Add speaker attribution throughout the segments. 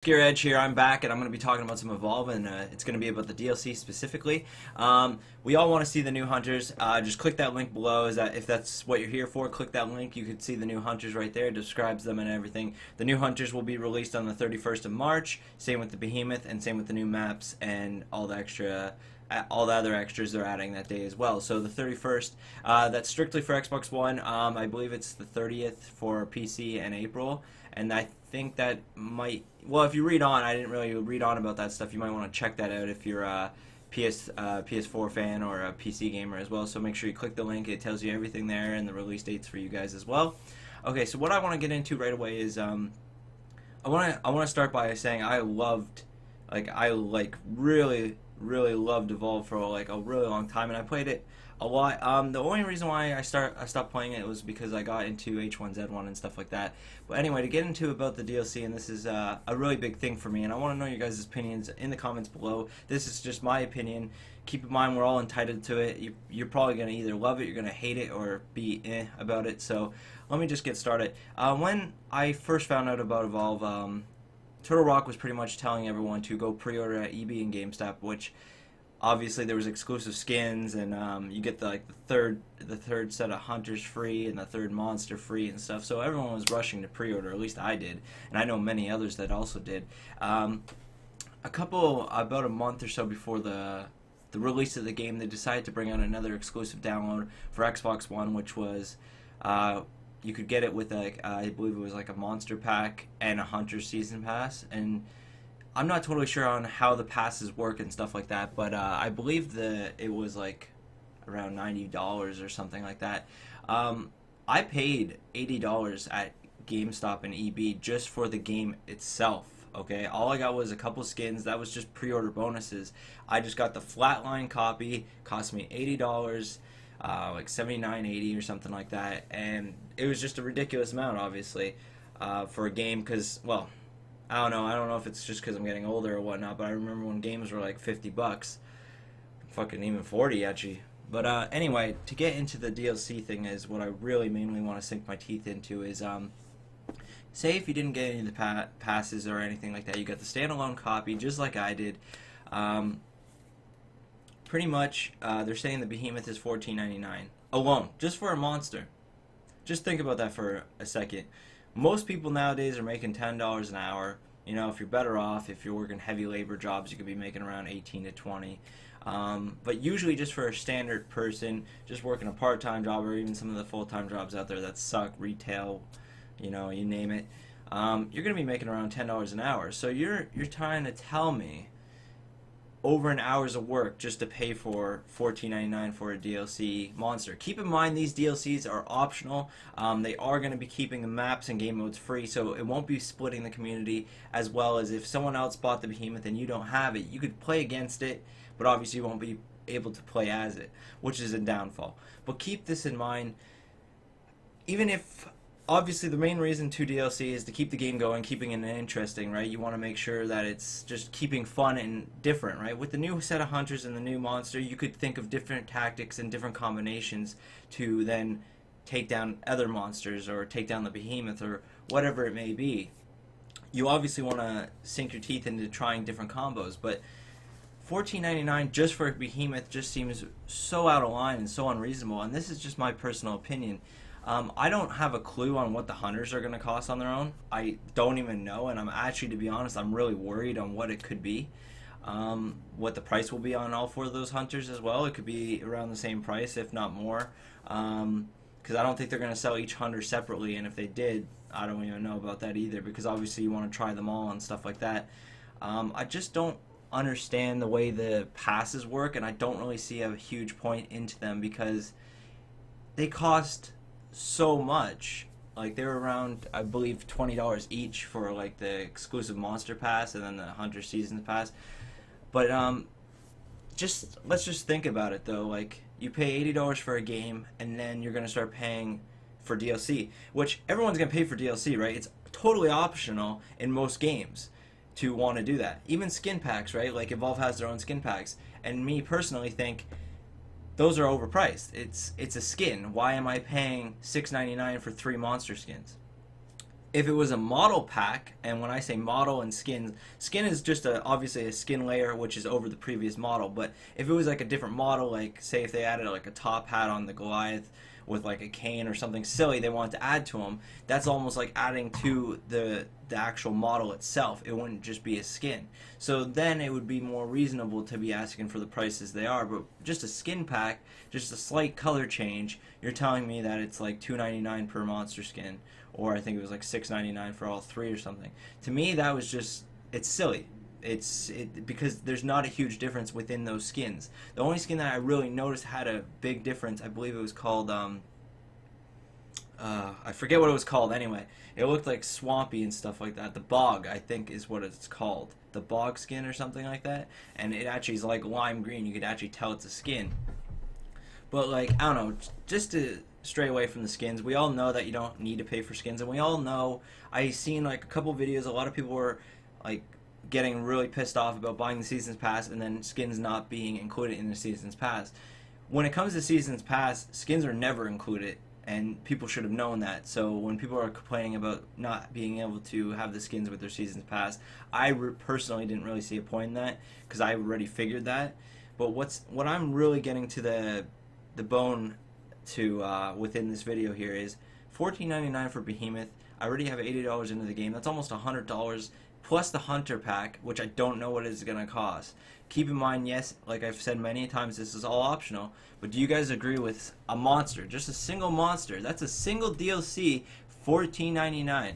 Speaker 1: ObscureEdge here. I'm back, and I'm going to be talking about some Evolve, and it's going to be about the DLC specifically. We all want to see the new hunters. Just click that link below. If that's what you're here for? Click that link. You can see the new hunters right there. It describes them and everything. The new hunters will be released on the 31st of March. Same with the Behemoth, and same with the new maps and all the other extras they're adding that day as well. So the 31st, that's strictly for Xbox One. I believe it's the 30th for PC and April, and I think that might, well, if you read on, I didn't really read on about that stuff. You might want to check that out if you're a PS4 fan or a PC gamer as well. So make sure you click the link. It tells you everything there and the release dates for you guys as well. Okay, so what I want to get into right away is I want to start by saying I really loved Evolve for like a really long time, and I played it a lot. The only reason why I stopped playing it was because I got into H1Z1 and stuff like that. But anyway, to get into about the DLC, and this is a really big thing for me, and I want to know your guys' opinions in the comments below. This is just my opinion. Keep in mind, we're all entitled to it. You're probably going to either love it, you're going to hate it, or be about it. So let me just get started. When I first found out about Evolve, Turtle Rock was pretty much telling everyone to go pre-order at EB and GameStop, which obviously there was exclusive skins, and you get the third set of hunters free and the third monster free and stuff. So everyone was rushing to pre-order. At least I did, and I know many others that also did. About a month or so before the release of the game, they decided to bring out another exclusive download for Xbox One, which was you could get it with I believe it was like a monster pack and a hunter season pass. And I'm not totally sure on how the passes work and stuff like that, but I believe that it was like around $90 or something like that. I paid $80 at GameStop and EB just for the game itself. Okay, all I got was a couple skins. That was just pre-order bonuses. I just got the flatline copy. Cost me $80, like $79.80 or something like that, and it was just a ridiculous amount, obviously, for a game. Because, well, I don't know if it's just because I'm getting older or whatnot, but I remember when games were like $50, fucking even 40 actually. But anyway, to get into the DLC thing is what I really mainly want to sink my teeth into is say if you didn't get any of the passes or anything like that, you got the standalone copy just like I did. Pretty much, they're saying the Behemoth is $14.99 alone, just for a monster. Just think about that for a second. Most people nowadays are making $10 an hour. You know, if you're better off, if you're working heavy labor jobs, you could be making around 18 to 20. But usually just for a standard person, just working a part-time job or even some of the full-time jobs out there that suck, retail, you know, you name it, you're going to be making around $10 an hour. So you're trying to tell me over an hour's of work just to pay for $14.99 for a DLC monster. Keep in mind these DLCs are optional. They are going to be keeping the maps and game modes free, so it won't be splitting the community, as well as if someone else bought the Behemoth and you don't have it, you could play against it, but obviously you won't be able to play as it, which is a downfall. But keep this in mind, even if obviously the main reason to DLC is to keep the game going, keeping it interesting, right? You want to make sure that it's just keeping fun and different, right? With the new set of hunters and the new monster, you could think of different tactics and different combinations to then take down other monsters or take down the Behemoth or whatever it may be. You obviously want to sink your teeth into trying different combos, but $14.99 just for a Behemoth just seems so out of line and so unreasonable, and this is just my personal opinion. I don't have a clue on what the hunters are going to cost on their own. I don't even know, and I'm actually, to be honest, I'm really worried on what it could be. What the price will be on all four of those hunters as well. It could be around the same price, if not more, because I don't think they're going to sell each hunter separately, and if they did, I don't even know about that either, because obviously you want to try them all and stuff like that. I just don't understand the way the passes work, and I don't really see a huge point into them because they cost so much. Like, they're around, I believe, $20 each for like the exclusive monster pass and then the hunter season pass. But let's just think about it though. Like, you pay $80 for a game and then you're gonna start paying for DLC, which everyone's gonna pay for DLC, right? It's totally optional in most games to want to do that. Even skin packs, right? Like, Evolve has their own skin packs, and me personally think those are overpriced. It's a skin. Why am I paying $6.99 for 3 monster skins? If it was a model pack, and when I say model and skin, skin is just obviously a skin layer which is over the previous model. But if it was like a different model, like say if they added like a top hat on the Goliath with like a cane or something silly they wanted to add to him, that's almost like adding to the actual model itself. It wouldn't just be a skin. So then it would be more reasonable to be asking for the prices they are. But just a skin pack, just a slight color change, you're telling me that it's like $2.99 per monster skin, or I think it was like $6.99 for all three or something. To me, that was just, it's silly. Because there's not a huge difference within those skins. The only skin that I really noticed had a big difference, I believe it was called I forget what it was called anyway. It looked like swampy and stuff like that. The bog, I think, is what it's called. The bog skin or something like that. And it actually is like lime green. You could actually tell it's a skin. But like, I don't know, just to stray away from the skins, we all know that you don't need to pay for skins, and we all know, I seen like a couple videos, a lot of people were like getting really pissed off about buying the Seasons Pass and then skins not being included in the Seasons Pass. When it comes to Seasons Pass, skins are never included, and people should have known that. So when people are complaining about not being able to have the skins with their Seasons Pass, I personally didn't really see a point in that, because I already figured that. But what I'm really getting to the bone to within this video here is $14.99 for Behemoth. I already have $80 into the game. That's almost $100 plus the Hunter pack, which I don't know what it's going to cost. Keep in mind, yes, like I've said many times, this is all optional, but do you guys agree with a monster, just a single monster? That's a single DLC, $14.99.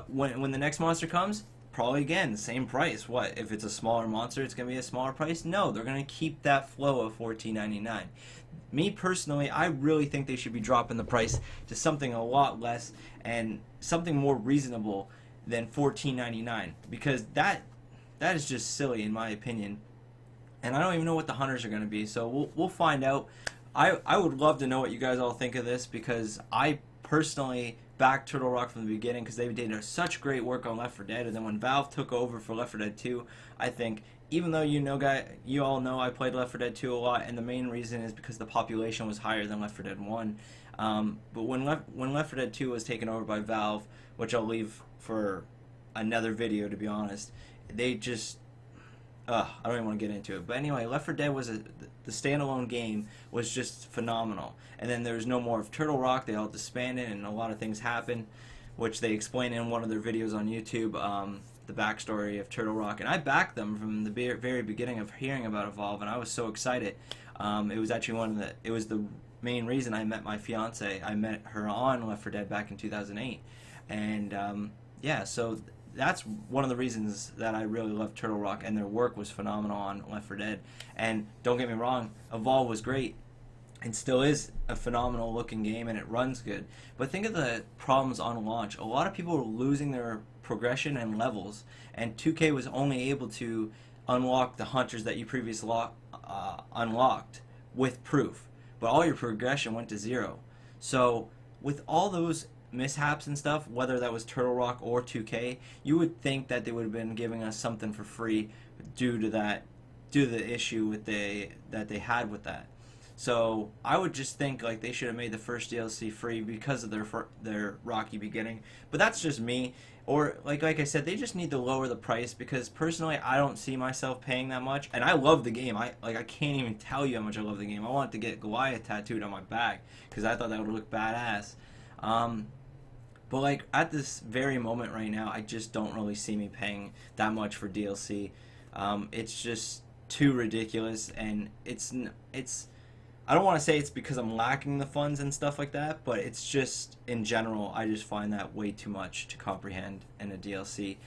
Speaker 1: When the next monster comes? Probably again the same price. What if it's a smaller monster? It's gonna be a smaller price? No, they're gonna keep that flow of $14.99. Me personally, I really think they should be dropping the price to something a lot less and something more reasonable than $14.99, because that is just silly in my opinion. And I don't even know what the hunters are going to be, so we'll find out. I would love to know what you guys all think of this, because I personally backed Turtle Rock from the beginning because they did such great work on Left 4 Dead, and then when Valve took over for Left 4 Dead 2, I think, even though you all know I played Left 4 Dead 2 a lot, and the main reason is because the population was higher than Left 4 Dead 1. But when Left 4 Dead 2 was taken over by Valve, which I'll leave for another video to be honest, they just I don't even want to get into it. But anyway, Left 4 Dead was the standalone game was just phenomenal. And then there was no more of Turtle Rock. They all disbanded, and a lot of things happened, which they explain in one of their videos on YouTube, the backstory of Turtle Rock. And I backed them from the very beginning of hearing about Evolve, and I was so excited. It was actually it was the main reason I met my fiance. I met her on Left 4 Dead back in 2008. And yeah, so that's one of the reasons that I really love Turtle Rock, and their work was phenomenal on Left 4 Dead. And don't get me wrong, Evolve was great and still is a phenomenal looking game, and it runs good. But think of the problems on launch. A lot of people were losing their progression and levels, and 2K was only able to unlock the hunters that you previously unlocked with proof, but all your progression went to zero. So with all those mishaps and stuff, whether that was Turtle Rock or 2K, you would think that they would have been giving us something for free due to the issue that they had with that. So I would just think like they should have made the first DLC free because of their rocky beginning. But that's just me. Or like I said, they just need to lower the price, because personally I don't see myself paying that much. And I love the game. I can't even tell you how much I love the game. I wanted to get Goliath tattooed on my back because I thought that would look badass. But like at this very moment right now, I just don't really see me paying that much for DLC. It's just too ridiculous, and it's I don't want to say it's because I'm lacking the funds and stuff like that, but it's just in general I just find that way too much to comprehend in a DLC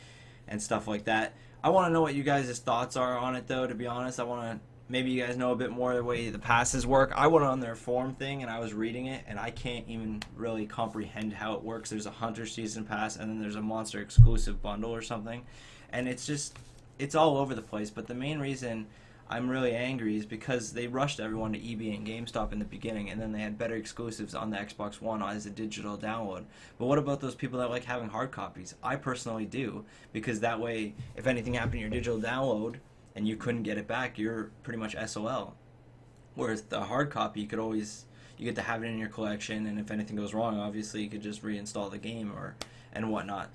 Speaker 1: and stuff like that. I want to know what you guys' thoughts are on it though, to be honest. I want to maybe you guys know a bit more of the way the passes work. I went on their forum thing and I was reading it, and I can't even really comprehend how it works. There's a Hunter Season Pass, and then there's a Monster exclusive bundle or something, and it's all over the place. But the main reason I'm really angry is because they rushed everyone to eBay and GameStop in the beginning, and then they had better exclusives on the Xbox One as a digital download. But what about those people that like having hard copies? I personally do, because that way if anything happened to your digital download and you couldn't get it back, you're pretty much SOL. Whereas the hard copy, you get to have it in your collection, and if anything goes wrong, obviously you could just reinstall the game and whatnot.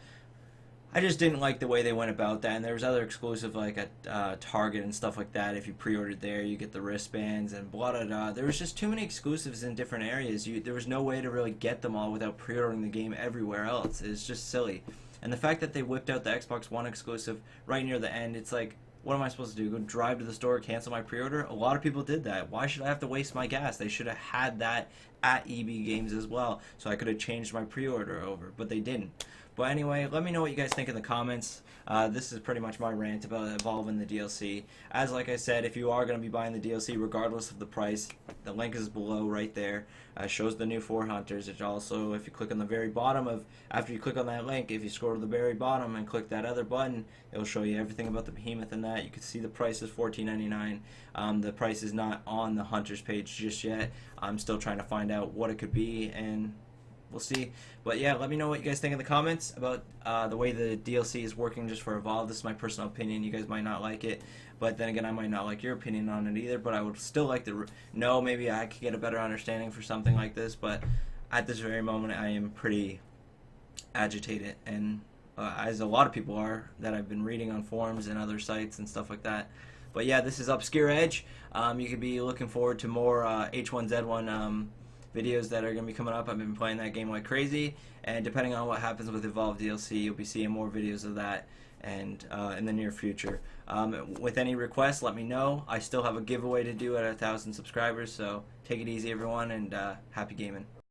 Speaker 1: I just didn't like the way they went about that, and there was other exclusive like at Target and stuff like that. If you pre-ordered there, you get the wristbands and blah blah blah. There was just too many exclusives in different areas. There was no way to really get them all without pre-ordering the game everywhere else. It's just silly. And the fact that they whipped out the Xbox One exclusive right near the end, it's like, what am I supposed to do? Go drive to the store, cancel my pre-order? A lot of people did that. Why should I have to waste my gas? They should have had that at EB Games as well, so I could have changed my pre-order over, but they didn't. But anyway, let me know what you guys think in the comments. This is pretty much my rant about Evolve and the DLC. As like I said, if you are going to be buying the DLC, regardless of the price, the link is below right there. Shows the new 4 hunters. It also, if you click on the very bottom of, after you click on that link, if you scroll to the very bottom and click that other button, it'll show you everything about the behemoth and that. You can see the price is $14.99. The price is not on the hunters page just yet. I'm still trying to find out what it could be, and we'll see. But yeah, let me know what you guys think in the comments about the way the DLC is working just for Evolve. This is my personal opinion. You guys might not like it, but then again, I might not like your opinion on it either. But I would still like to know, maybe I could get a better understanding for something like this. But at this very moment, I am pretty agitated, and as a lot of people are that I've been reading on forums and other sites and stuff like that. But yeah, this is ObscureEdge. You could be looking forward to more H1Z1 videos that are going to be coming up. I've been playing that game like crazy, and depending on what happens with Evolve DLC, you'll be seeing more videos of that and in the near future. With any requests, let me know. I still have a giveaway to do at 1,000 subscribers, so take it easy everyone, and happy gaming.